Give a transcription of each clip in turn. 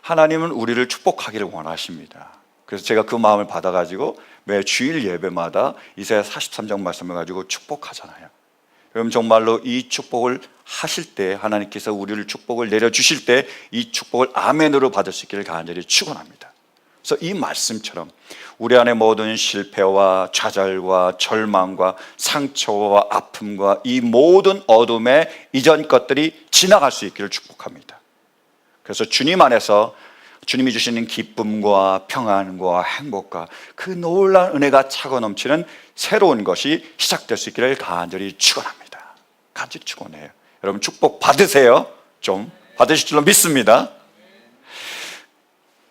하나님은 우리를 축복하기를 원하십니다. 그래서 제가 그 마음을 받아가지고 매 주일 예배마다 이사야 43장 말씀을 가지고 축복하잖아요. 그럼 정말로 이 축복을 하실 때, 하나님께서 우리를 축복을 내려주실 때 이 축복을 아멘으로 받을 수 있기를 간절히 축원합니다. 그래서 이 말씀처럼 우리 안에 모든 실패와 좌절과 절망과 상처와 아픔과 이 모든 어둠의 이전 것들이 지나갈 수 있기를 축복합니다. 그래서 주님 안에서 주님이 주시는 기쁨과 평안과 행복과 그 놀라운 은혜가 차고 넘치는 새로운 것이 시작될 수 있기를 간절히 축원합니다. 간절히 축원해요. 여러분 축복 받으세요. 좀 받으실 줄로 믿습니다.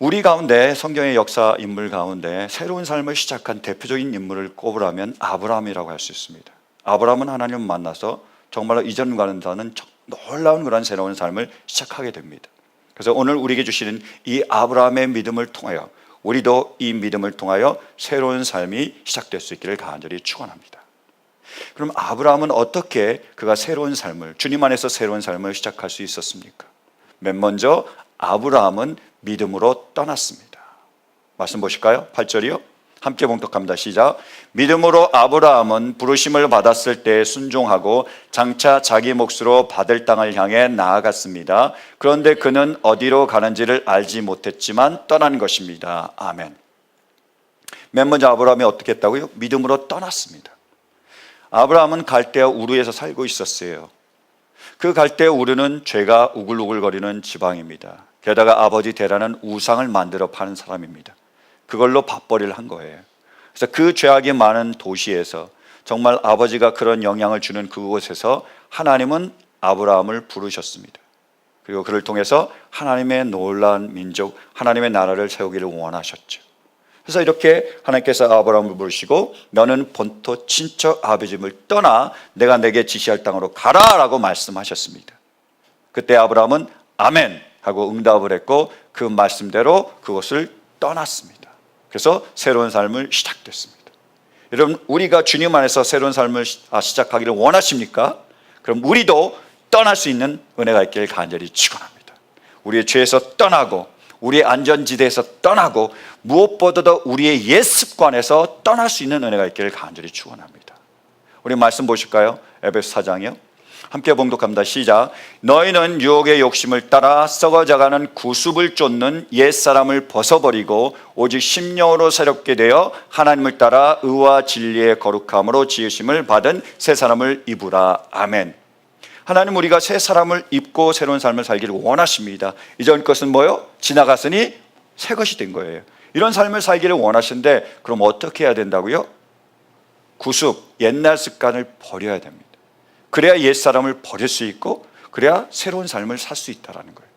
우리 가운데 성경의 역사 인물 가운데 새로운 삶을 시작한 대표적인 인물을 꼽으라면 아브라함이라고 할 수 있습니다. 아브라함은 하나님을 만나서 정말로 이전과는 다른 놀라운 그런 새로운 삶을 시작하게 됩니다. 그래서 오늘 우리에게 주시는 이 아브라함의 믿음을 통하여 우리도 이 믿음을 통하여 새로운 삶이 시작될 수 있기를 간절히 축원합니다. 그럼 아브라함은 어떻게 그가 새로운 삶을, 주님 안에서 새로운 삶을 시작할 수 있었습니까? 맨 먼저 아브라함은 믿음으로 떠났습니다. 말씀 보실까요? 8절이요. 함께 봉독합니다. 시작. 믿음으로 아브라함은 부르심을 받았을 때 순종하고 장차 자기 몫으로 받을 땅을 향해 나아갔습니다. 그런데 그는 어디로 가는지를 알지 못했지만 떠난 것입니다. 아멘. 맨 먼저 아브라함이 어떻게 했다고요? 믿음으로 떠났습니다. 아브라함은 갈대아 우르에서 살고 있었어요. 그 갈대아 우르는 죄가 우글우글거리는 지방입니다. 게다가 아버지 데라는 우상을 만들어 파는 사람입니다. 그걸로 밥벌이를 한 거예요. 그래서 그 죄악이 많은 도시에서 정말 아버지가 그런 영향을 주는 그곳에서 하나님은 아브라함을 부르셨습니다. 그리고 그를 통해서 하나님의 놀라운 민족, 하나님의 나라를 세우기를 원하셨죠. 그래서 이렇게 하나님께서 아브라함을 부르시고 너는 본토 친척 아버지 집을 떠나 내가 내게 지시할 땅으로 가라라고 말씀하셨습니다. 그때 아브라함은 아멘 하고 응답을 했고 그 말씀대로 그곳을 떠났습니다. 그래서 새로운 삶을 시작됐습니다. 여러분 우리가 주님 안에서 새로운 삶을 시작하기를 원하십니까? 그럼 우리도 떠날 수 있는 은혜가 있기를 간절히 축원합니다. 우리의 죄에서 떠나고 우리의 안전지대에서 떠나고 무엇보다도 우리의 옛 습관에서 떠날 수 있는 은혜가 있기를 간절히 축원합니다. 우리 말씀 보실까요? 에베소 4장이요. 함께 봉독합니다. 시작. 너희는 유혹의 욕심을 따라 썩어져가는 구습을 쫓는 옛사람을 벗어버리고 오직 심령으로 새롭게 되어 하나님을 따라 의와 진리의 거룩함으로 지으심을 받은 새 사람을 입으라. 아멘. 하나님 우리가 새 사람을 입고 새로운 삶을 살기를 원하십니다. 이전 것은 뭐요? 지나갔으니 새 것이 된 거예요. 이런 삶을 살기를 원하시는데 그럼 어떻게 해야 된다고요? 구습, 옛날 습관을 버려야 됩니다. 그래야 옛사람을 버릴 수 있고 그래야 새로운 삶을 살 수 있다는 거예요.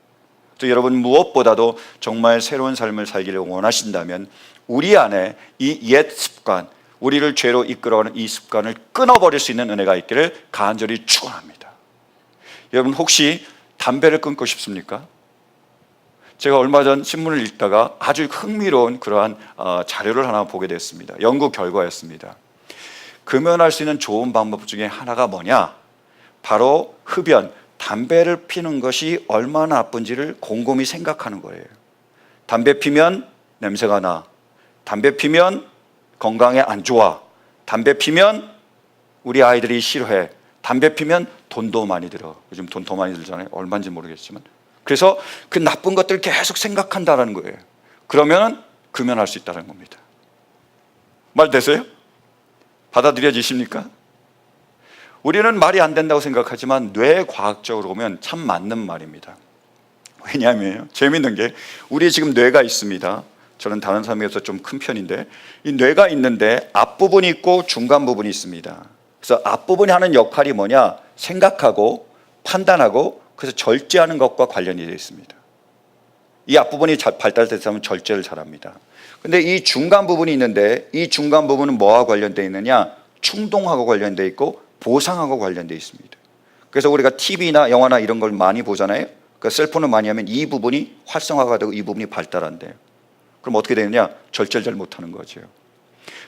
또 여러분 무엇보다도 정말 새로운 삶을 살기를 원하신다면 우리 안에 이 옛 습관, 우리를 죄로 이끌어가는 이 습관을 끊어버릴 수 있는 은혜가 있기를 간절히 축원합니다. 여러분 혹시 담배를 끊고 싶습니까? 제가 얼마 전 신문을 읽다가 아주 흥미로운 그러한 자료를 하나 보게 됐습니다. 연구 결과였습니다. 금연할 수 있는 좋은 방법 중에 하나가 뭐냐? 바로 흡연, 담배를 피는 것이 얼마나 나쁜지를 곰곰이 생각하는 거예요. 담배 피면 냄새가 나. 담배 피면 건강에 안 좋아. 담배 피면 우리 아이들이 싫어해. 담배 피면 돈도 많이 들어. 요즘 돈 더 많이 들잖아요. 얼마인지 모르겠지만. 그래서 그 나쁜 것들을 계속 생각한다는 거예요. 그러면 금연할 수 있다는 겁니다. 말 되세요? 받아들여지십니까? 우리는 말이 안 된다고 생각하지만 뇌과학적으로 보면 참 맞는 말입니다. 왜냐하면 재밌는 게 우리 지금 뇌가 있습니다. 저는 다른 사람에 비해서 좀 큰 편인데 이 뇌가 있는데 앞부분이 있고 중간 부분이 있습니다. 그래서 앞부분이 하는 역할이 뭐냐? 생각하고 판단하고 그래서 절제하는 것과 관련이 되어 있습니다. 이 앞부분이 발달돼서 절제를 잘합니다. 근데 이 중간 부분이 있는데 이 중간 부분은 뭐와 관련되어 있느냐? 충동하고 관련되어 있고 보상하고 관련되어 있습니다. 그래서 우리가 TV나 영화나 이런 걸 많이 보잖아요. 그러니까 셀폰을 많이 하면 이 부분이 활성화가 되고 이 부분이 발달한대요. 그럼 어떻게 되느냐? 절제를 잘 못하는 거죠.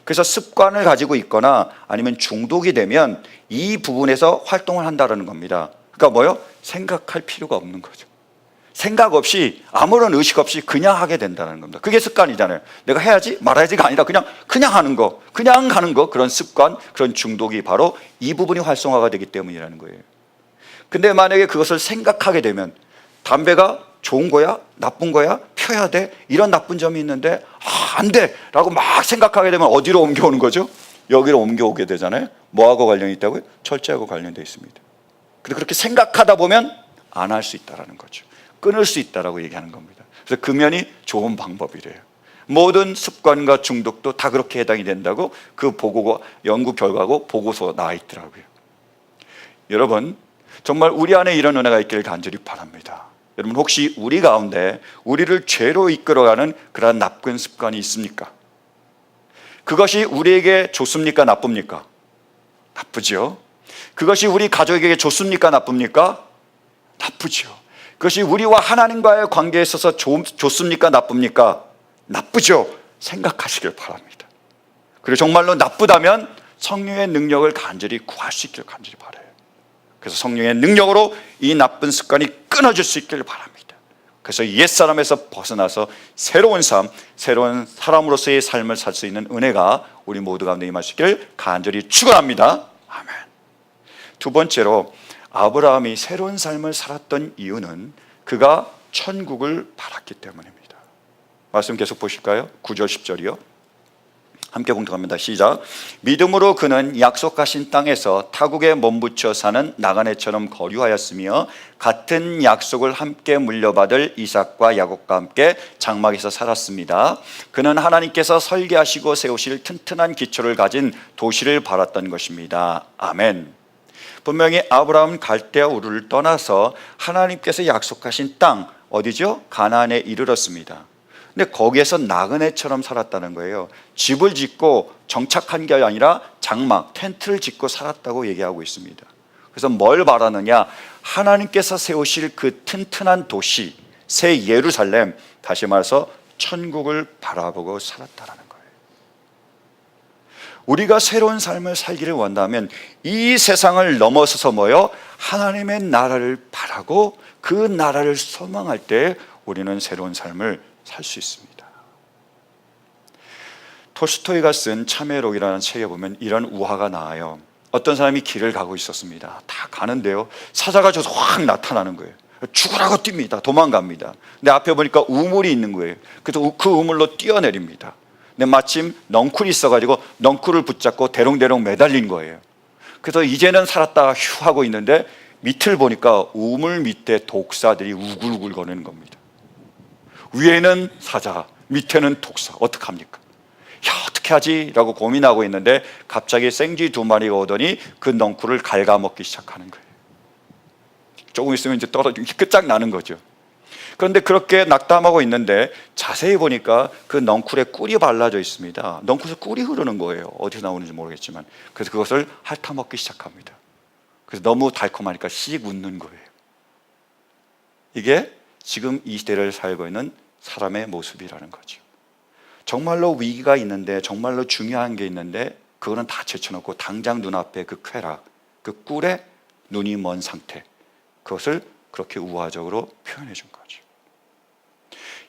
그래서 습관을 가지고 있거나 아니면 중독이 되면 이 부분에서 활동을 한다는 겁니다. 그러니까 뭐요? 생각할 필요가 없는 거죠. 생각 없이 아무런 의식 없이 그냥 하게 된다는 겁니다. 그게 습관이잖아요. 내가 해야지 말아야지가 아니라 그냥 하는 거, 그냥 가는 거, 그런 습관, 그런 중독이 바로 이 부분이 활성화가 되기 때문이라는 거예요. 근데 만약에 그것을 생각하게 되면 담배가 좋은 거야? 나쁜 거야? 펴야 돼? 이런 나쁜 점이 있는데 안 돼! 라고 막 생각하게 되면 어디로 옮겨오는 거죠? 여기로 옮겨오게 되잖아요. 뭐하고 관련이 있다고요? 철제하고 관련되어 있습니다. 그리고 그렇게 생각하다 보면 안 할 수 있다는 거죠. 끊을 수 있다라고 얘기하는 겁니다. 그래서 금연이 좋은 방법이래요. 모든 습관과 중독도 다 그렇게 해당이 된다고 그 보고가 연구 결과고 보고서 나와 있더라고요. 여러분, 정말 우리 안에 이런 은혜가 있기를 간절히 바랍니다. 여러분, 혹시 우리 가운데 우리를 죄로 이끌어가는 그러한 나쁜 습관이 있습니까? 그것이 우리에게 좋습니까? 나쁩니까? 나쁘죠. 그것이 우리 가족에게 좋습니까? 나쁩니까? 나쁘죠. 그것이 우리와 하나님과의 관계에 있어서 좋습니까? 나쁩니까? 나쁘죠. 생각하시길 바랍니다. 그리고 정말로 나쁘다면 성령의 능력을 간절히 구할 수 있기를 간절히 바라요. 그래서 성령의 능력으로 이 나쁜 습관이 끊어질 수 있기를 바랍니다. 그래서 옛사람에서 벗어나서 새로운 삶, 새로운 사람으로서의 삶을 살 수 있는 은혜가 우리 모두 가운데 임하시길 간절히 축원합니다. 아멘. 두 번째로 아브라함이 새로운 삶을 살았던 이유는 그가 천국을 바랐기 때문입니다. 말씀 계속 보실까요? 9절 10절이요. 함께 봉독합니다. 시작. 믿음으로 그는 약속하신 땅에서 타국에 몸붙여 사는 나그네처럼 거류하였으며 같은 약속을 함께 물려받을 이삭과 야곱과 함께 장막에서 살았습니다. 그는 하나님께서 설계하시고 세우실 튼튼한 기초를 가진 도시를 바랐던 것입니다. 아멘. 분명히 아브라함은 갈대아 우르를 떠나서 하나님께서 약속하신 땅, 어디죠? 가나안에 이르렀습니다. 근데 거기에서 나그네처럼 살았다는 거예요. 집을 짓고 정착한 게 아니라 장막, 텐트를 짓고 살았다고 얘기하고 있습니다. 그래서 뭘 바라느냐? 하나님께서 세우실 그 튼튼한 도시, 새 예루살렘, 다시 말해서 천국을 바라보고 살았다라는 거예요. 우리가 새로운 삶을 살기를 원한다면 이 세상을 넘어서서 뭐요? 하나님의 나라를 바라고 그 나라를 소망할 때 우리는 새로운 삶을 살 수 있습니다. 톨스토이가 쓴 참회록이라는 책에 보면 이런 우화가 나와요. 어떤 사람이 길을 가고 있었습니다. 다 가는데요, 사자가 저서 확 나타나는 거예요. 죽으라고 뜁니다. 도망갑니다. 근데 앞에 보니까 우물이 있는 거예요. 그래서 그 우물로 뛰어내립니다. 근데 마침 넝쿨이 있어가지고 넝쿨을 붙잡고 대롱대롱 매달린 거예요. 그래서 이제는 살았다 휴 하고 있는데 밑을 보니까 우물 밑에 독사들이 우글우글 거리는 겁니다. 위에는 사자, 밑에는 독사. 어떡합니까? 야, 어떻게 하지? 라고 고민하고 있는데 갑자기 생쥐 2마리가 오더니 그 넝쿨을 갉아먹기 시작하는 거예요. 조금 있으면 이제 떨어지고 끝장나는 거죠. 그런데 그렇게 낙담하고 있는데 자세히 보니까 그 넝쿨에 꿀이 발라져 있습니다. 넝쿨에서 꿀이 흐르는 거예요. 어디서 나오는지 모르겠지만. 그래서 그것을 핥아먹기 시작합니다. 그래서 너무 달콤하니까 씩 웃는 거예요. 이게 지금 이 시대를 살고 있는 사람의 모습이라는 거죠. 정말로 위기가 있는데, 정말로 중요한 게 있는데 그거는 다 제쳐놓고 당장 눈앞에 그 쾌락, 그 꿀에 눈이 먼 상태, 그것을 그렇게 우화적으로 표현해 준 거죠.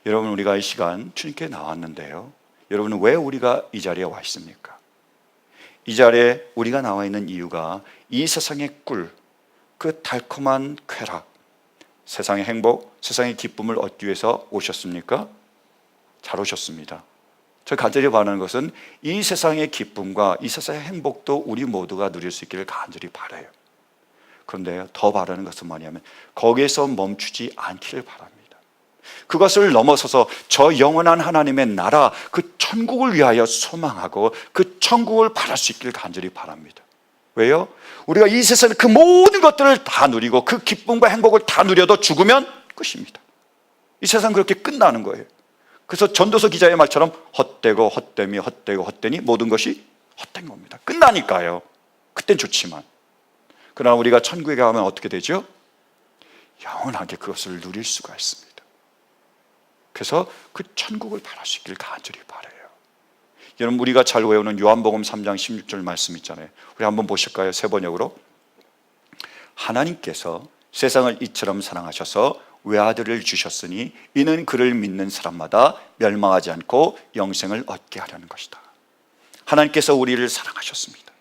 여러분, 우리가 이 시간 주님께 나왔는데요, 여러분은 왜 우리가 이 자리에 와 있습니까? 이 자리에 우리가 나와 있는 이유가 이 세상의 꿀, 그 달콤한 쾌락, 세상의 행복, 세상의 기쁨을 얻기 위해서 오셨습니까? 잘 오셨습니다. 저 간절히 바라는 것은 이 세상의 기쁨과 이 세상의 행복도 우리 모두가 누릴 수 있기를 간절히 바라요. 그런데 더 바라는 것은 뭐냐면 거기에서 멈추지 않기를 바랍니다. 그것을 넘어서서 저 영원한 하나님의 나라, 그 천국을 위하여 소망하고 그 천국을 바랄 수 있기를 간절히 바랍니다. 왜요? 우리가 이 세상의 그 모든 것들을 다 누리고 그 기쁨과 행복을 다 누려도 죽으면 끝입니다. 이 세상 그렇게 끝나는 거예요. 그래서 전도서 기자의 말처럼 헛되고 헛되미 헛되고 헛되니 모든 것이 헛된 겁니다. 끝나니까요. 그땐 좋지만. 그러나 우리가 천국에 가면 어떻게 되죠? 영원하게 그것을 누릴 수가 있습니다. 그래서 그 천국을 바랄 수 있기를 간절히 바라요. 여러분, 우리가 잘 외우는 요한복음 3장 16절 말씀 있잖아요. 우리 한번 보실까요? 세 번역으로. 하나님께서 세상을 이처럼 사랑하셔서 외아들을 주셨으니 이는 그를 믿는 사람마다 멸망하지 않고 영생을 얻게 하려는 것이다. 하나님께서 우리를 사랑하셨습니다.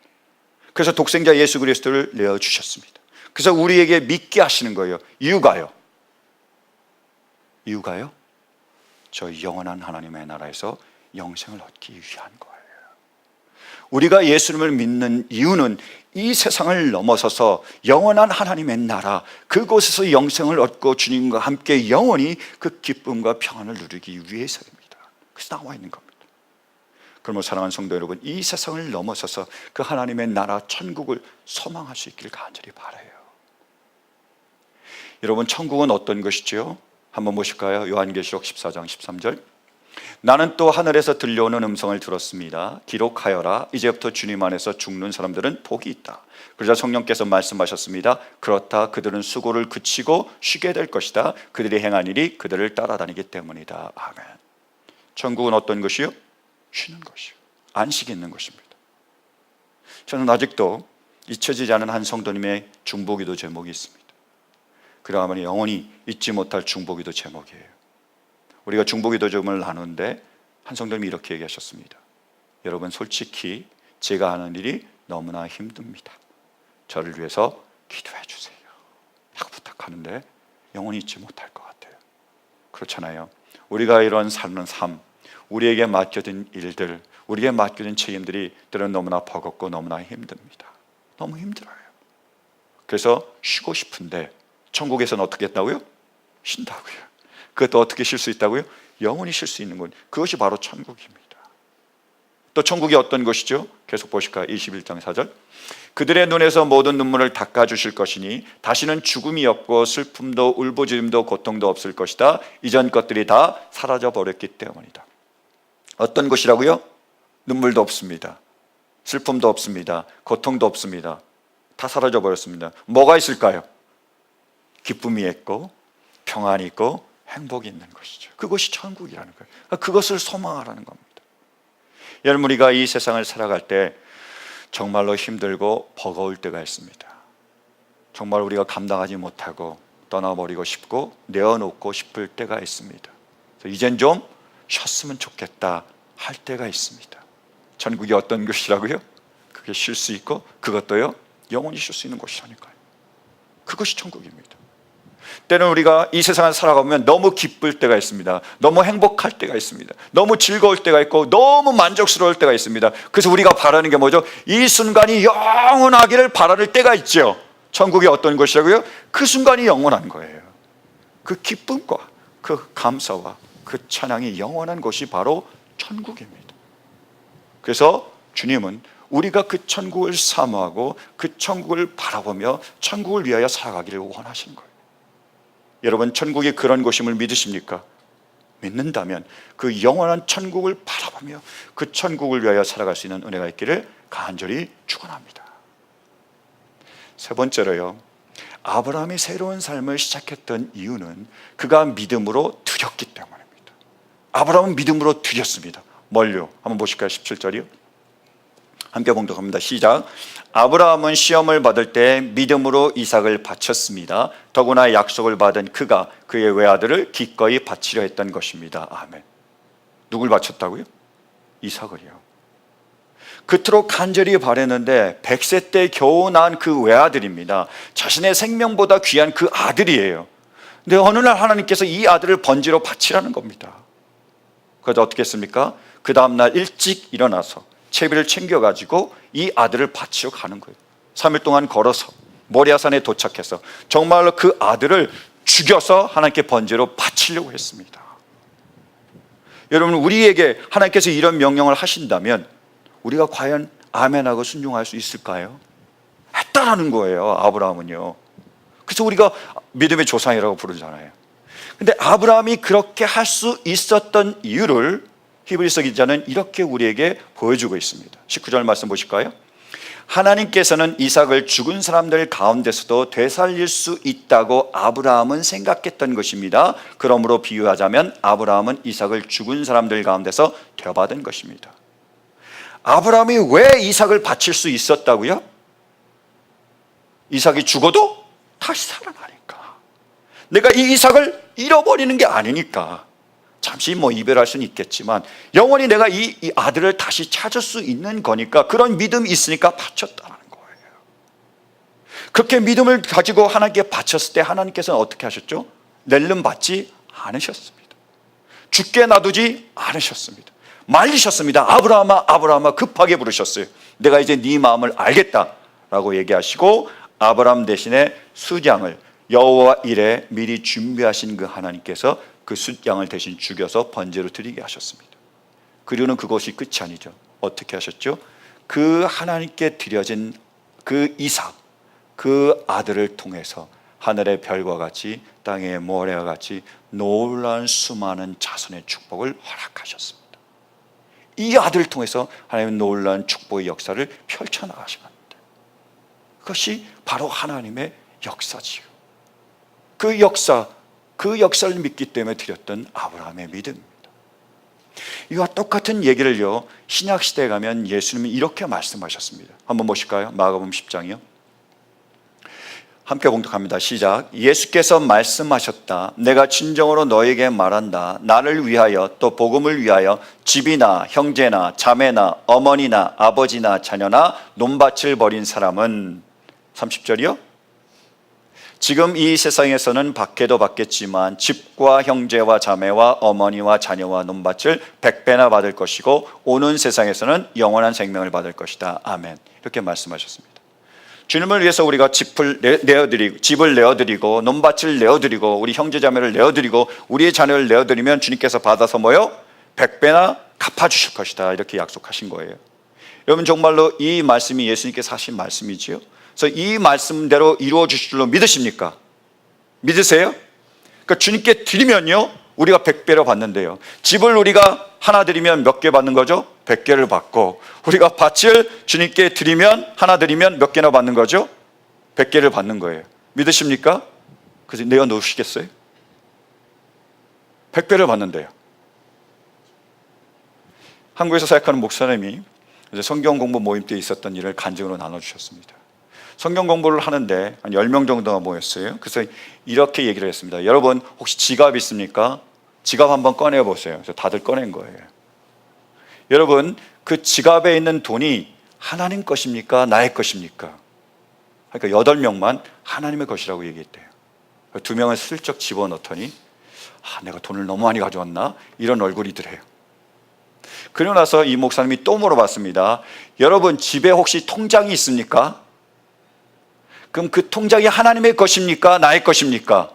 그래서 독생자 예수 그리스도를 내어주셨습니다. 그래서 우리에게 믿게 하시는 거예요. 이유가요? 저 영원한 하나님의 나라에서 영생을 얻기 위한 거예요. 우리가 예수님을 믿는 이유는 이 세상을 넘어서서 영원한 하나님의 나라, 그곳에서 영생을 얻고 주님과 함께 영원히 그 기쁨과 평안을 누리기 위해서입니다. 그래서 나와 있는 겁니다. 그러므로 사랑하는 성도 여러분, 이 세상을 넘어서서 그 하나님의 나라 천국을 소망할 수 있기를 간절히 바라요. 여러분, 천국은 어떤 것이죠? 한번 보실까요? 요한계시록 14장 13절. 나는 또 하늘에서 들려오는 음성을 들었습니다. 기록하여라. 이제부터 주님 안에서 죽는 사람들은 복이 있다. 그러자 성령께서 말씀하셨습니다. 그렇다. 그들은 수고를 그치고 쉬게 될 것이다. 그들이 행한 일이 그들을 따라다니기 때문이다. 아멘. 천국은 어떤 것이요? 쉬는 것이요. 안식이 있는 것입니다. 저는 아직도 잊혀지지 않은 한 성도님의 중보기도 제목이 있습니다. 그러면 영원히 잊지 못할 중보기도 제목이에요. 우리가 중보기도 제목을 나누는데 한 성도님이 이렇게 얘기하셨습니다. 여러분, 솔직히 제가 하는 일이 너무나 힘듭니다. 저를 위해서 기도해 주세요 라고 부탁하는데 영원히 잊지 못할 것 같아요. 그렇잖아요. 우리가 이런 사는 삶, 우리에게 맡겨진 일들, 우리에게 맡겨진 책임들이 때로는 너무나 버겁고 너무나 힘듭니다. 너무 힘들어요. 그래서 쉬고 싶은데 천국에서는 어떻게 했다고요? 쉰다고요. 그것도 어떻게 쉴 수 있다고요? 영원히 쉴 수 있는 것, 그것이 바로 천국입니다. 또 천국이 어떤 것이죠? 계속 보실까요? 21장 4절. 그들의 눈에서 모든 눈물을 닦아주실 것이니 다시는 죽음이 없고 슬픔도 울부짖음도 고통도 없을 것이다. 이전 것들이 다 사라져버렸기 때문이다. 어떤 것이라고요? 눈물도 없습니다. 슬픔도 없습니다. 고통도 없습니다. 다 사라져버렸습니다. 뭐가 있을까요? 기쁨이 있고 평안이 있고 행복이 있는 것이죠. 그것이 천국이라는 거예요. 그것을 소망하라는 겁니다. 여러분, 우리가 이 세상을 살아갈 때 정말로 힘들고 버거울 때가 있습니다. 정말 우리가 감당하지 못하고 떠나버리고 싶고 내어놓고 싶을 때가 있습니다. 그래서 이젠 좀 쉬었으면 좋겠다 할 때가 있습니다. 천국이 어떤 것이라고요? 그게 쉴 수 있고 그것도요 영원히 쉴 수 있는 곳이라니까요. 그것이 천국입니다. 때는 우리가 이 세상을 살아가면 너무 기쁠 때가 있습니다. 너무 행복할 때가 있습니다. 너무 즐거울 때가 있고 너무 만족스러울 때가 있습니다. 그래서 우리가 바라는 게 뭐죠? 이 순간이 영원하기를 바라는 때가 있죠. 천국이 어떤 것이라고요? 그 순간이 영원한 거예요. 그 기쁨과 그 감사와 그 찬양이 영원한 것이 바로 천국입니다. 그래서 주님은 우리가 그 천국을 사모하고 그 천국을 바라보며 천국을 위하여 살아가기를 원하시는 거예요. 여러분, 천국이 그런 곳임을 믿으십니까? 믿는다면 그 영원한 천국을 바라보며 그 천국을 위하여 살아갈 수 있는 은혜가 있기를 간절히 축원합니다. 세 번째로요, 아브라함이 새로운 삶을 시작했던 이유는 그가 믿음으로 드렸기 때문입니다. 아브라함은 믿음으로 드렸습니다. 뭘요? 한번 보실까요? 17절이요. 함께 봉독합니다. 시작. 아브라함은 시험을 받을 때 믿음으로 이삭을 바쳤습니다. 더구나 약속을 받은 그가 그의 외아들을 기꺼이 바치려 했던 것입니다. 아멘. 누굴 바쳤다고요? 이삭을요. 그토록 간절히 바랬는데 100세 때 겨우 낳은 그 외아들입니다. 자신의 생명보다 귀한 그 아들이에요. 근데 어느 날 하나님께서 이 아들을 번지로 바치라는 겁니다. 그래서 어떻게 했습니까? 그 다음날 일찍 일어나서 채비를 챙겨가지고 이 아들을 바치러 가는 거예요. 3일 동안 걸어서 모리아산에 도착해서 정말로 그 아들을 죽여서 하나님께 번제로 바치려고 했습니다. 여러분, 우리에게 하나님께서 이런 명령을 하신다면 우리가 과연 아멘하고 순종할 수 있을까요? 했다라는 거예요. 아브라함은요. 그래서 우리가 믿음의 조상이라고 부르잖아요. 근데 아브라함이 그렇게 할 수 있었던 이유를 히브리서 기자는 이렇게 우리에게 보여주고 있습니다. 19절 말씀 보실까요? 하나님께서는 이삭을 죽은 사람들 가운데서도 되살릴 수 있다고 아브라함은 생각했던 것입니다. 그러므로 비유하자면 아브라함은 이삭을 죽은 사람들 가운데서 되받은 것입니다. 아브라함이 왜 이삭을 바칠 수 있었다고요? 이삭이 죽어도 다시 살아나니까. 내가 이 이삭을 잃어버리는 게 아니니까. 잠시 이별할 수는 있겠지만 영원히 내가 이 아들을 다시 찾을 수 있는 거니까, 그런 믿음이 있으니까 바쳤다는 거예요. 그렇게 믿음을 가지고 하나님께 바쳤을 때 하나님께서는 어떻게 하셨죠? 낼름 받지 않으셨습니다. 죽게 놔두지 않으셨습니다. 말리셨습니다. 아브라함아, 아브라함아, 급하게 부르셨어요. 내가 이제 네 마음을 알겠다라고 얘기하시고, 아브라함 대신에 숫양을 여호와 일에 미리 준비하신 그 하나님께서 그 숫양을 대신 죽여서 번제로 드리게 하셨습니다. 그리고는 그것이 끝이 아니죠. 어떻게 하셨죠? 그 하나님께 드려진 그 이삭, 그 아들을 통해서 하늘의 별과 같이 땅의 모래와 같이 놀라운 수많은 자손의 축복을 허락하셨습니다. 이 아들을 통해서 하나님은 놀라운 축복의 역사를 펼쳐나가십니다. 그것이 바로 하나님의 역사지요. 그 역사를 믿기 때문에 드렸던 아브라함의 믿음입니다. 이와 똑같은 얘기를요, 신약시대에 가면 예수님이 이렇게 말씀하셨습니다. 한번 보실까요? 마가복음 10장이요. 함께 봉독합니다. 시작. 예수께서 말씀하셨다. 내가 진정으로 너에게 말한다. 나를 위하여, 또 복음을 위하여 집이나 형제나 자매나 어머니나 아버지나 자녀나 논밭을 버린 사람은, 30절이요. 지금 이 세상에서는 받게도 받겠지만 집과 형제와 자매와 어머니와 자녀와 논밭을 100배나 받을 것이고 오는 세상에서는 영원한 생명을 받을 것이다. 아멘. 이렇게 말씀하셨습니다. 주님을 위해서 우리가 집을 내어드리고 논밭을 내어드리고 우리 형제자매를 내어드리고 우리의 자녀를 내어드리면 주님께서 받아서 100배나 갚아주실 것이다. 이렇게 약속하신 거예요. 여러분, 정말로 이 말씀이 예수님께서 하신 말씀이지요. 그래서 이 말씀대로 이루어 주실 줄로 믿으십니까? 믿으세요? 그러니까 주님께 드리면요, 우리가 100배로 받는데요. 집을 우리가 하나 드리면 몇 개 받는 거죠? 100개를 받고, 우리가 밭을 주님께 드리면, 하나 드리면 몇 개나 받는 거죠? 100개를 받는 거예요. 믿으십니까? 그래서 내어 놓으시겠어요? 100배를 받는데요. 한국에서 사역하는 목사님이 성경 공부 모임 때 있었던 일을 간증으로 나눠주셨습니다. 성경 공부를 하는데 한 10명 정도가 모였어요. 그래서 이렇게 얘기를 했습니다. 여러분, 혹시 지갑 있습니까? 지갑 한번 꺼내보세요. 그래서 다들 꺼낸 거예요. 여러분, 그 지갑에 있는 돈이 하나님 것입니까? 나의 것입니까? 그러니까 8명만 하나님의 것이라고 얘기했대요. 2명은 슬쩍 집어넣더니 내가 돈을 너무 많이 가져왔나? 이런 얼굴이더래요. 그러고 나서 이 목사님이 또 물어봤습니다. 여러분, 집에 혹시 통장이 있습니까? 그럼 그 통장이 하나님의 것입니까? 나의 것입니까?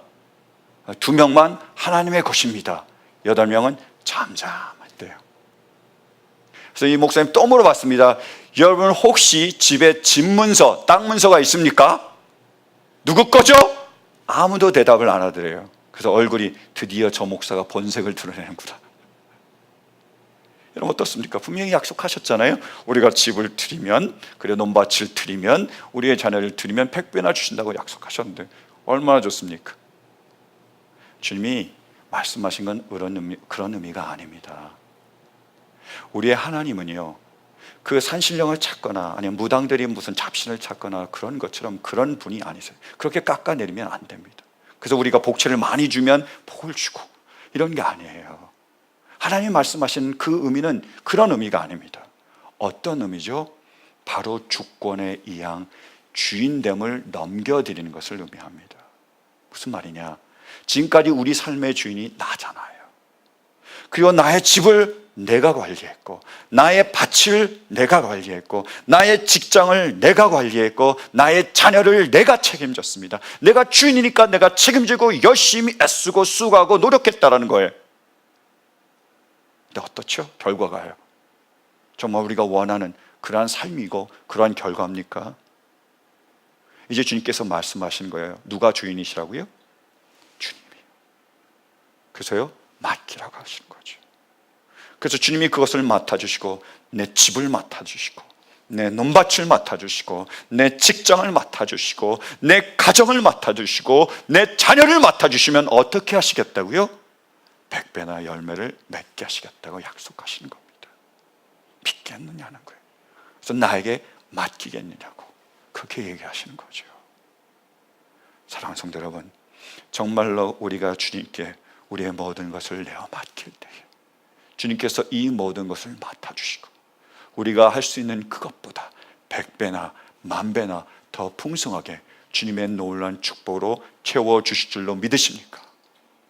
2명만 하나님의 것입니다. 8명은 잠잠했대요. 그래서 이 목사님 또 물어봤습니다. 여러분, 혹시 집에 집문서, 땅 문서가 있습니까? 누구 거죠? 아무도 대답을 안 하더래요. 그래서 얼굴이 드디어 저 목사가 본색을 드러내는구나. 여러분, 어떻습니까? 분명히 약속하셨잖아요. 우리가 집을 드리면, 그래 논밭을 드리면, 우리의 자녀를 드리면 100배나 주신다고 약속하셨는데 얼마나 좋습니까? 주님이 말씀하신 건 그런 의미가 아닙니다. 우리의 하나님은요, 그 산신령을 찾거나 아니면 무당들이 무슨 잡신을 찾거나 그런 것처럼 그런 분이 아니세요. 그렇게 깎아내리면 안 됩니다. 그래서 우리가 복채를 많이 주면 복을 주고 이런 게 아니에요. 하나님 말씀하시는 그 의미는 그런 의미가 아닙니다. 어떤 의미죠? 바로 주권의 이양, 주인됨을 넘겨드리는 것을 의미합니다. 무슨 말이냐? 지금까지 우리 삶의 주인이 나잖아요. 그리고 나의 집을 내가 관리했고, 나의 밭을 내가 관리했고, 나의 직장을 내가 관리했고, 나의 자녀를 내가 책임졌습니다. 내가 주인이니까 내가 책임지고 열심히 애쓰고 수고하고 노력했다라는 거예요. 근데 어떻죠? 결과가요. 정말 우리가 원하는 그러한 삶이고 그러한 결과입니까? 이제 주님께서 말씀하신 거예요. 누가 주인이시라고요? 주님이요. 그래서요, 맡기라고 하시는 거죠. 그래서 주님이 그것을 맡아주시고, 내 집을 맡아주시고, 내 논밭을 맡아주시고, 내 직장을 맡아주시고, 내 가정을 맡아주시고, 내 자녀를 맡아주시면 어떻게 하시겠다고요? 100배나 열매를 맺게 하시겠다고 약속하시는 겁니다. 믿겠느냐는 거예요. 그래서 나에게 맡기겠느냐고 그렇게 얘기하시는 거죠. 사랑하는 성도 여러분, 정말로 우리가 주님께 우리의 모든 것을 내어 맡길 때에 주님께서 이 모든 것을 맡아주시고 우리가 할 수 있는 그것보다 100배나 10,000배나 더 풍성하게 주님의 놀라운 축복으로 채워주실 줄로 믿으십니까?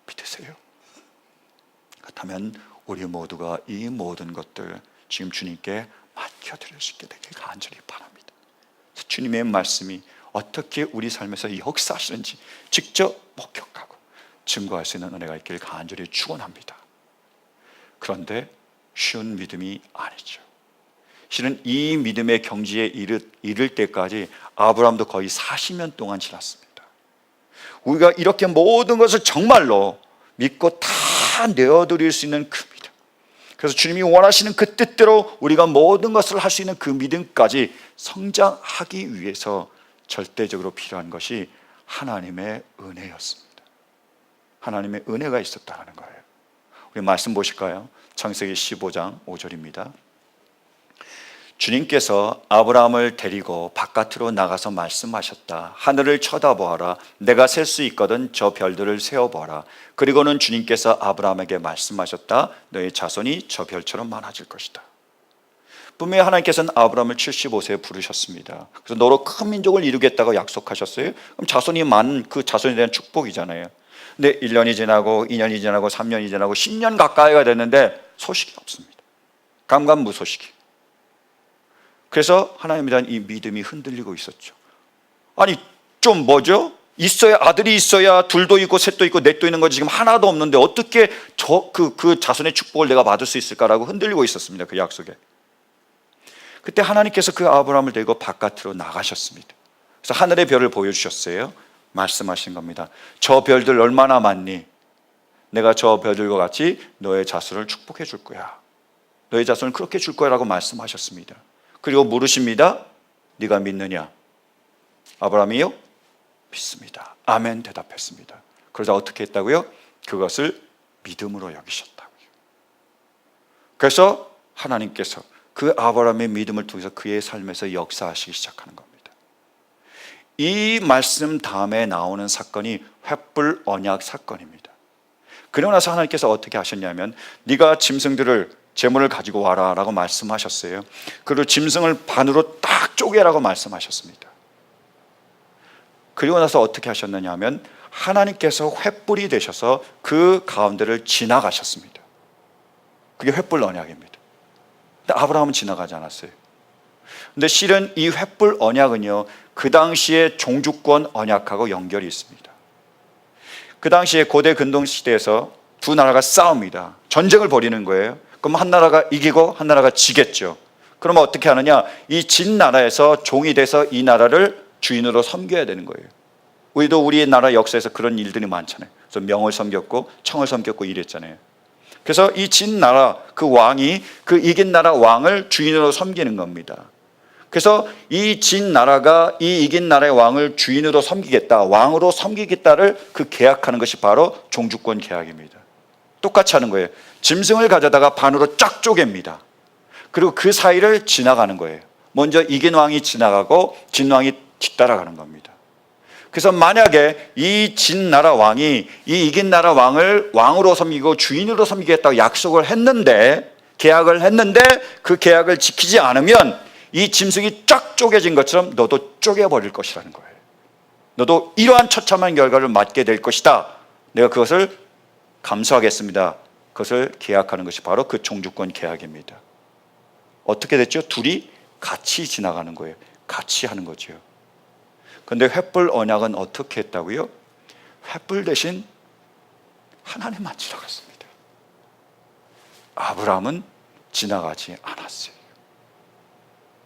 믿으세요? 그렇다면 우리 모두가 이 모든 것들 지금 주님께 맡겨드릴 수 있게 되길 간절히 바랍니다. 주님의 말씀이 어떻게 우리 삶에서 역사하시는지 직접 목격하고 증거할 수 있는 은혜가 있길 간절히 축원합니다. 그런데 쉬운 믿음이 아니죠. 실은 이 믿음의 경지에 이를 때까지 아브라함도 거의 40년 동안 지났습니다. 우리가 이렇게 모든 것을 정말로 믿고 다 내어드릴 수 있는 그 믿음, 그래서 주님이 원하시는 그 뜻대로 우리가 모든 것을 할 수 있는 그 믿음까지 성장하기 위해서 절대적으로 필요한 것이 하나님의 은혜였습니다. 하나님의 은혜가 있었다는 거예요. 우리 말씀 보실까요? 창세기 15장 5절입니다. 주님께서 아브라함을 데리고 바깥으로 나가서 말씀하셨다. 하늘을 쳐다보아라. 내가 셀 수 있거든 저 별들을 세어보아라. 그리고는 주님께서 아브라함에게 말씀하셨다. 너의 자손이 저 별처럼 많아질 것이다. 분명히 하나님께서는 아브라함을 75세에 부르셨습니다. 그래서 너로 큰 민족을 이루겠다고 약속하셨어요. 그럼 자손이 많은 그 자손에 대한 축복이잖아요. 근데 1년이 지나고 2년이 지나고 3년이 지나고 10년 가까이가 됐는데 소식이 없습니다. 감감무소식이. 그래서 하나님에 대한 이 믿음이 흔들리고 있었죠. 아니 좀 뭐죠? 있어야, 아들이 있어야 둘도 있고 셋도 있고 넷도 있는 거지 지금 하나도 없는데 어떻게 그 자손의 축복을 내가 받을 수 있을까라고 흔들리고 있었습니다. 그 약속에. 그때 하나님께서 그 아브라함을 데리고 바깥으로 나가셨습니다. 그래서 하늘의 별을 보여주셨어요. 말씀하신 겁니다. 저 별들 얼마나 많니? 내가 저 별들과 같이 너의 자손을 축복해 줄 거야. 너의 자손을 그렇게 줄 거야 라고 말씀하셨습니다. 그리고 물으십니다. 네가 믿느냐? 아브라함이요? 믿습니다. 아멘 대답했습니다. 그러자 어떻게 했다고요? 그것을 믿음으로 여기셨다고요. 그래서 하나님께서 그 아브라함의 믿음을 통해서 그의 삶에서 역사하시기 시작하는 겁니다. 이 말씀 다음에 나오는 사건이 횃불 언약 사건입니다. 그러고 나서 하나님께서 어떻게 하셨냐면 네가 짐승들을 제물을 가지고 와라 라고 말씀하셨어요. 그리고 짐승을 반으로 딱 쪼개라고 말씀하셨습니다. 그리고 나서 어떻게 하셨느냐 하면 하나님께서 횃불이 되셔서 그 가운데를 지나가셨습니다. 그게 횃불 언약입니다. 근데 아브라함은 지나가지 않았어요. 근데 실은 이 횃불 언약은요, 그 당시에 종주권 언약하고 연결이 있습니다. 그 당시에 고대 근동 시대에서 두 나라가 싸웁니다. 전쟁을 벌이는 거예요. 그럼 한 나라가 이기고 한 나라가 지겠죠. 그러면 어떻게 하느냐? 이 진 나라에서 종이 돼서 이 나라를 주인으로 섬겨야 되는 거예요. 우리도 우리나라 역사에서 그런 일들이 많잖아요. 그래서 명을 섬겼고 청을 섬겼고 이랬잖아요. 그래서 이 진 나라 그 왕이 그 이긴 나라 왕을 주인으로 섬기는 겁니다. 그래서 이 진 나라가 이 이긴 나라의 왕을 주인으로 섬기겠다, 왕으로 섬기겠다를 그 계약하는 것이 바로 종주권 계약입니다. 똑같이 하는 거예요. 짐승을 가져다가 반으로 쫙 쪼갭니다. 그리고 그 사이를 지나가는 거예요. 먼저 이긴 왕이 지나가고 진 왕이 뒤따라가는 겁니다. 그래서 만약에 이 진 나라 왕이 이 이긴 나라 왕을 왕으로 섬기고 주인으로 섬기겠다고 약속을 했는데, 계약을 했는데 그 계약을 지키지 않으면 이 짐승이 쫙 쪼개진 것처럼 너도 쪼개버릴 것이라는 거예요. 너도 이러한 처참한 결과를 맞게 될 것이다. 내가 그것을 감수하겠습니다. 그것을 계약하는 것이 바로 그 종주권 계약입니다. 어떻게 됐죠? 둘이 같이 지나가는 거예요. 같이 하는 거죠. 그런데 횃불 언약은 어떻게 했다고요? 횃불 대신 하나님만 지나갔습니다. 아브라함은 지나가지 않았어요.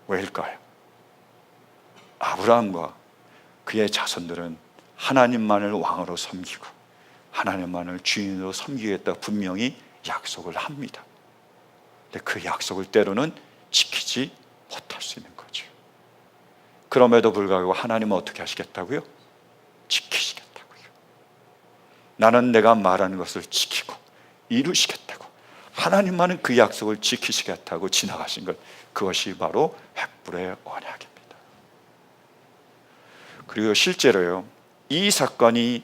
왜일까요? 아브라함과 그의 자손들은 하나님만을 왕으로 섬기고 하나님만을 주인으로 섬기겠다 분명히 약속을 합니다. 근데 그 약속을 때로는 지키지 못할 수 있는 거죠. 그럼에도 불구하고 하나님은 어떻게 하시겠다고요? 지키시겠다고요. 나는 내가 말하는 것을 지키고 이루시겠다고, 하나님만은 그 약속을 지키시겠다고 지나가신 것, 그것이 바로 횃불의 언약입니다. 그리고 실제로요, 이 사건이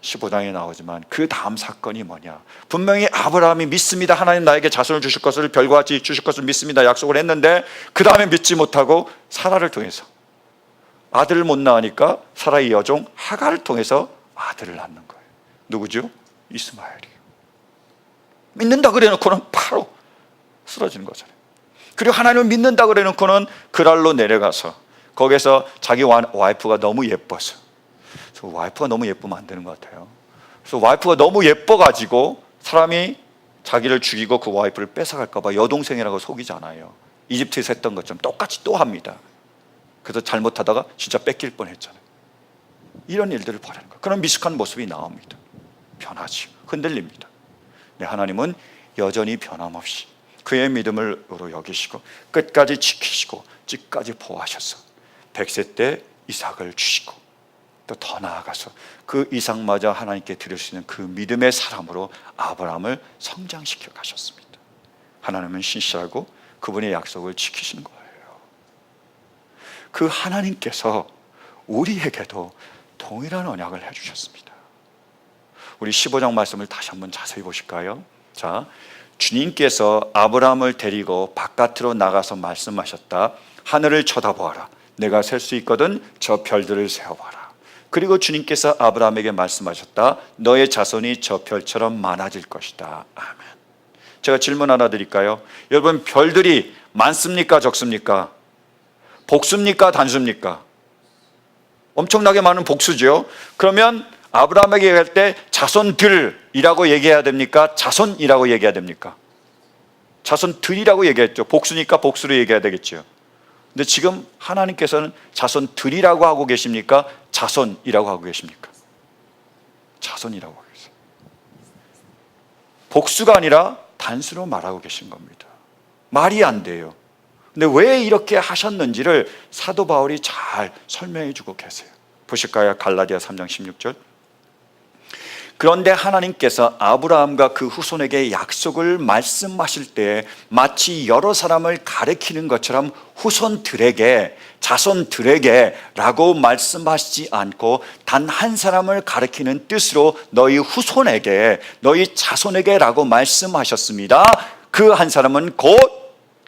15장에 나오지만 그 다음 사건이 뭐냐? 분명히 아브라함이 믿습니다. 하나님 나에게 자손을 주실 것을 별과 같이 주실 것을 믿습니다. 약속을 했는데 그 다음에 믿지 못하고 사라를 통해서 아들을 못 낳으니까 사라의 여종 하갈을 통해서 아들을 낳는 거예요. 누구죠? 이스마엘이에요. 믿는다 그래놓고는 바로 쓰러지는 거잖아요. 그리고 하나님을 믿는다 그래놓고는 그랄로 내려가서 거기서 자기 와이프가 너무 예뻐서, 와이프가 너무 예쁘면 안 되는 것 같아요. 그래서 와이프가 너무 예뻐가지고 사람이 자기를 죽이고 그 와이프를 뺏어갈까봐 여동생이라고 속이잖아요. 이집트에서 했던 것처럼 똑같이 또 합니다. 그래서 잘못하다가 진짜 뺏길 뻔했잖아요. 이런 일들을 벌이는 거예요. 그런 미숙한 모습이 나옵니다. 변하지, 흔들립니다. 네, 하나님은 여전히 변함없이 그의 믿음을 으로 여기시고 끝까지 지키시고 끝까지 보호하셔서 100세 때 이삭을 주시고 또 더 나아가서 그 이삭마저 하나님께 드릴 수 있는 그 믿음의 사람으로 아브라함을 성장시켜 가셨습니다. 하나님은 신실하고 그분의 약속을 지키시는 거예요. 그 하나님께서 우리에게도 동일한 언약을 해주셨습니다. 우리 15장 말씀을 다시 한번 자세히 보실까요? 자, 주님께서 아브라함을 데리고 바깥으로 나가서 말씀하셨다. 하늘을 쳐다보아라. 내가 셀 수 있거든 저 별들을 세어봐라. 그리고 주님께서 아브라함에게 말씀하셨다. 너의 자손이 저 별처럼 많아질 것이다. 아멘. 제가 질문 하나 드릴까요? 여러분, 별들이 많습니까? 적습니까? 복수입니까? 단수입니까? 엄청나게 많은 복수죠. 그러면 아브라함에게 얘기할 때 자손들이라고 얘기해야 됩니까? 자손이라고 얘기해야 됩니까? 자손들이라고 얘기했죠. 복수니까 복수로 얘기해야 되겠죠. 근데 지금 하나님께서는 자손들이라고 하고 계십니까? 자손이라고 하고 계십니까? 자손이라고 하고 계세요. 복수가 아니라 단수로 말하고 계신 겁니다. 말이 안 돼요. 근데 왜 이렇게 하셨는지를 사도 바울이 잘 설명해 주고 계세요. 보실까요? 갈라디아 3장 16절. 그런데 하나님께서 아브라함과 그 후손에게 약속을 말씀하실 때 마치 여러 사람을 가리키는 것처럼 후손들에게, 자손들에게 라고 말씀하시지 않고 단 한 사람을 가리키는 뜻으로 너희 후손에게, 너희 자손에게 라고 말씀하셨습니다. 그 한 사람은 곧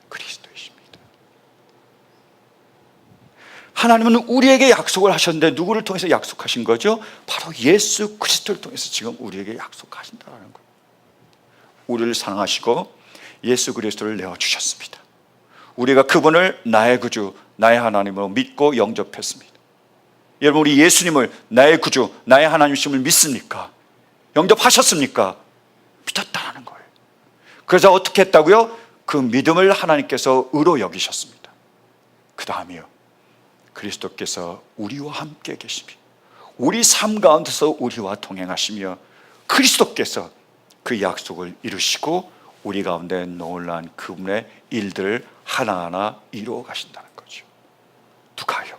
그리스도이십니다. 하나님은 우리에게 약속을 하셨는데 누구를 통해서 약속하신 거죠? 바로 예수 그리스도를 통해서 지금 우리에게 약속하신다는 거예요. 우리를 사랑하시고 예수 그리스도를 내어주셨습니다. 우리가 그분을 나의 구주, 나의 하나님으로 믿고 영접했습니다. 여러분, 우리 예수님을 나의 구주, 나의 하나님이심을 믿습니까? 영접하셨습니까? 믿었다는 거예요. 그래서 어떻게 했다고요? 그 믿음을 하나님께서 의로 여기셨습니다. 그 다음이요, 그리스도께서 우리와 함께 계시며 우리 삶 가운데서 우리와 동행하시며 그리스도께서 그 약속을 이루시고 우리 가운데 놀라운 그분의 일들을 하나하나 이루어 가신다는 거죠. 누가요?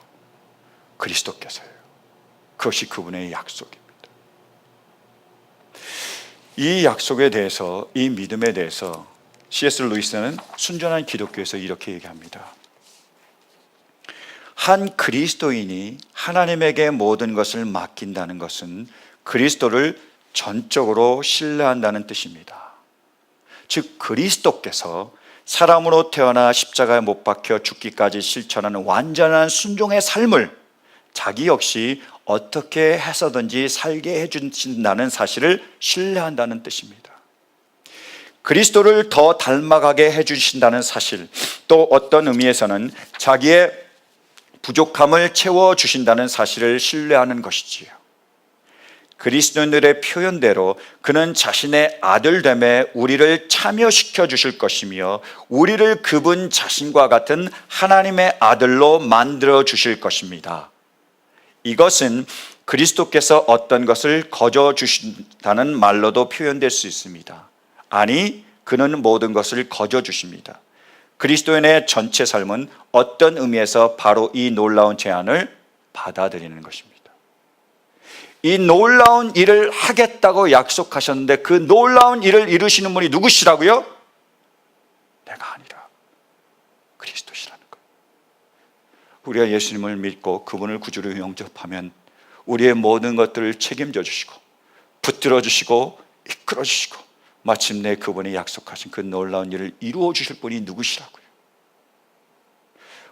그리스도께서요. 그것이 그분의 약속입니다. 이 약속에 대해서, 이 믿음에 대해서 C.S. 루이스는 순전한 기독교에서 이렇게 얘기합니다. 한 그리스도인이 하나님에게 모든 것을 맡긴다는 것은 그리스도를 전적으로 신뢰한다는 뜻입니다. 즉, 그리스도께서 사람으로 태어나 십자가에 못 박혀 죽기까지 실천하는 완전한 순종의 삶을 자기 역시 어떻게 해서든지 살게 해주신다는 사실을 신뢰한다는 뜻입니다. 그리스도를 더 닮아가게 해주신다는 사실, 또 어떤 의미에서는 자기의 부족함을 채워주신다는 사실을 신뢰하는 것이지요. 그리스도인들의 표현대로 그는 자신의 아들됨에 우리를 참여시켜 주실 것이며 우리를 그분 자신과 같은 하나님의 아들로 만들어 주실 것입니다. 이것은 그리스도께서 어떤 것을 거저 주신다는 말로도 표현될 수 있습니다. 아니, 그는 모든 것을 거저 주십니다. 그리스도인의 전체 삶은 어떤 의미에서 바로 이 놀라운 제안을 받아들이는 것입니다. 이 놀라운 일을 하겠다고 약속하셨는데 그 놀라운 일을 이루시는 분이 누구시라고요? 내가 아니라 그리스도시라는 거예요. 우리가 예수님을 믿고 그분을 구주로 영접하면 우리의 모든 것들을 책임져 주시고 붙들어 주시고 이끌어 주시고 마침내 그분이 약속하신 그 놀라운 일을 이루어 주실 분이 누구시라고요?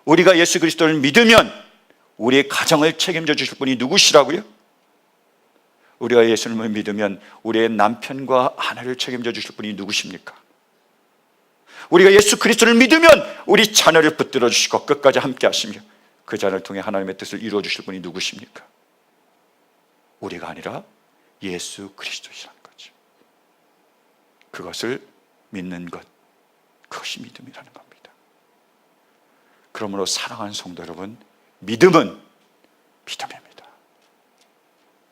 우리가 예수 그리스도를 믿으면 우리의 가정을 책임져 주실 분이 누구시라고요? 우리가 예수님을 믿으면 우리의 남편과 아내를 책임져 주실 분이 누구십니까? 우리가 예수 그리스도를 믿으면 우리 자녀를 붙들어 주시고 끝까지 함께 하시며 그 자녀를 통해 하나님의 뜻을 이루어 주실 분이 누구십니까? 우리가 아니라 예수 그리스도시라는 거죠. 그것을 믿는 것, 그것이 믿음이라는 겁니다. 그러므로 사랑하는 성도 여러분, 믿음은 믿음입니다.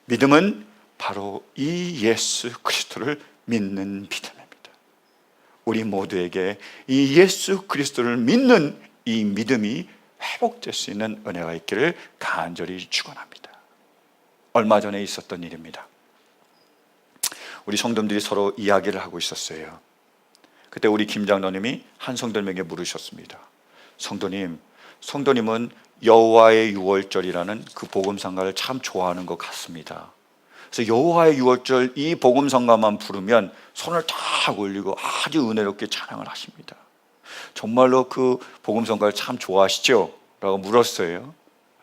믿음은 바로 이 예수 그리스도를 믿는 믿음입니다. 우리 모두에게 이 예수 그리스도를 믿는 이 믿음이 회복될 수 있는 은혜가 있기를 간절히 축원합니다. 얼마 전에 있었던 일입니다. 우리 성도들이 서로 이야기를 하고 있었어요. 그때 우리 김 장로님이 한 성도님에게 물으셨습니다. 성도님은 여호와의 유월절이라는 그 복음성가를 참 좋아하는 것 같습니다. 그래서 여호와의 유월절 이 복음성가만 부르면 손을 탁 올리고 아주 은혜롭게 찬양을 하십니다. 정말로 그 복음성가를 참 좋아하시죠? 라고 물었어요.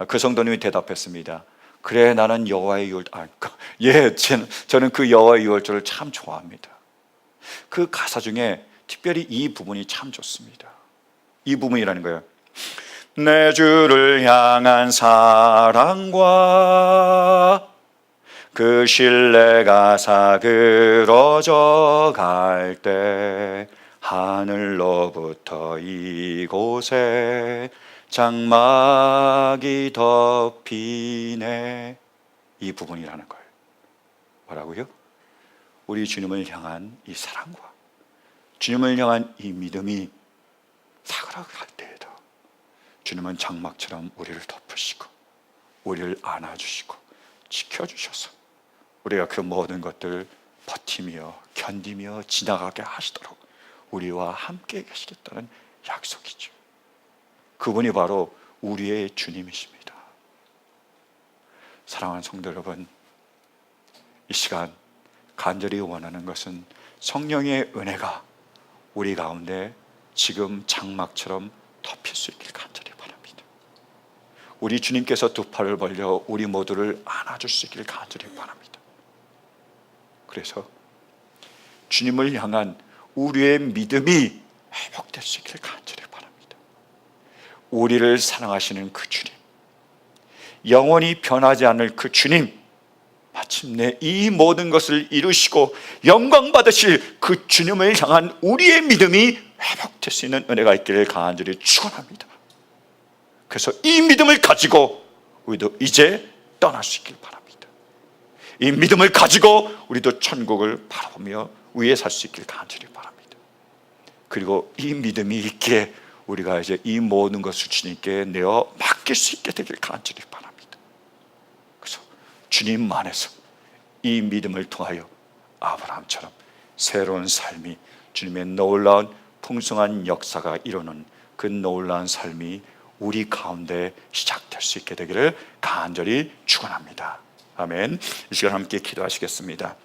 그 성도님이 대답했습니다. 그래, 나는 여호와의 유월절, 저는 그 여호와의 유월절을 참 좋아합니다. 그 가사 중에 특별히 이 부분이 참 좋습니다. 이 부분이라는 거예요. 내 주를 향한 사랑과 그 신뢰가 사그러져 갈 때 하늘로부터 이곳에 장막이 덮이네. 이 부분이라는 거예요. 뭐라고요? 우리 주님을 향한 이 사랑과 주님을 향한 이 믿음이 사그라갈 때에도 주님은 장막처럼 우리를 덮으시고 우리를 안아주시고 지켜주셔서 우리가 그 모든 것들을 버티며 견디며 지나가게 하시도록 우리와 함께 계시겠다는 약속이죠. 그분이 바로 우리의 주님이십니다. 사랑하는 성도 여러분, 이 시간 간절히 원하는 것은 성령의 은혜가 우리 가운데 지금 장막처럼 덮일 수 있길 간절히 바랍니다. 우리 주님께서 두 팔을 벌려 우리 모두를 안아줄 수 있길 간절히 바랍니다. 그래서 주님을 향한 우리의 믿음이 회복될 수 있길 간절히 바랍니다. 우리를 사랑하시는 그 주님, 영원히 변하지 않을 그 주님, 마침내 이 모든 것을 이루시고 영광 받으실 그 주님을 향한 우리의 믿음이 회복될 수 있는 은혜가 있기를 간절히 축원합니다. 그래서 이 믿음을 가지고 우리도 이제 떠날 수 있길 바랍니다. 이 믿음을 가지고 우리도 천국을 바라보며 위에 살 수 있길 간절히 바랍니다. 그리고 이 믿음이 있기에 우리가 이제 이 모든 것을 주님께 내어 맡길 수 있게 되길 간절히 바랍니다. 그래서 주님 안에서 이 믿음을 통하여 아브라함처럼 새로운 삶이, 주님의 놀라운 풍성한 역사가 이루는 그 놀라운 삶이 우리 가운데 시작될 수 있게 되기를 간절히 축원합니다. 아멘. 이 시간 함께 기도하시겠습니다.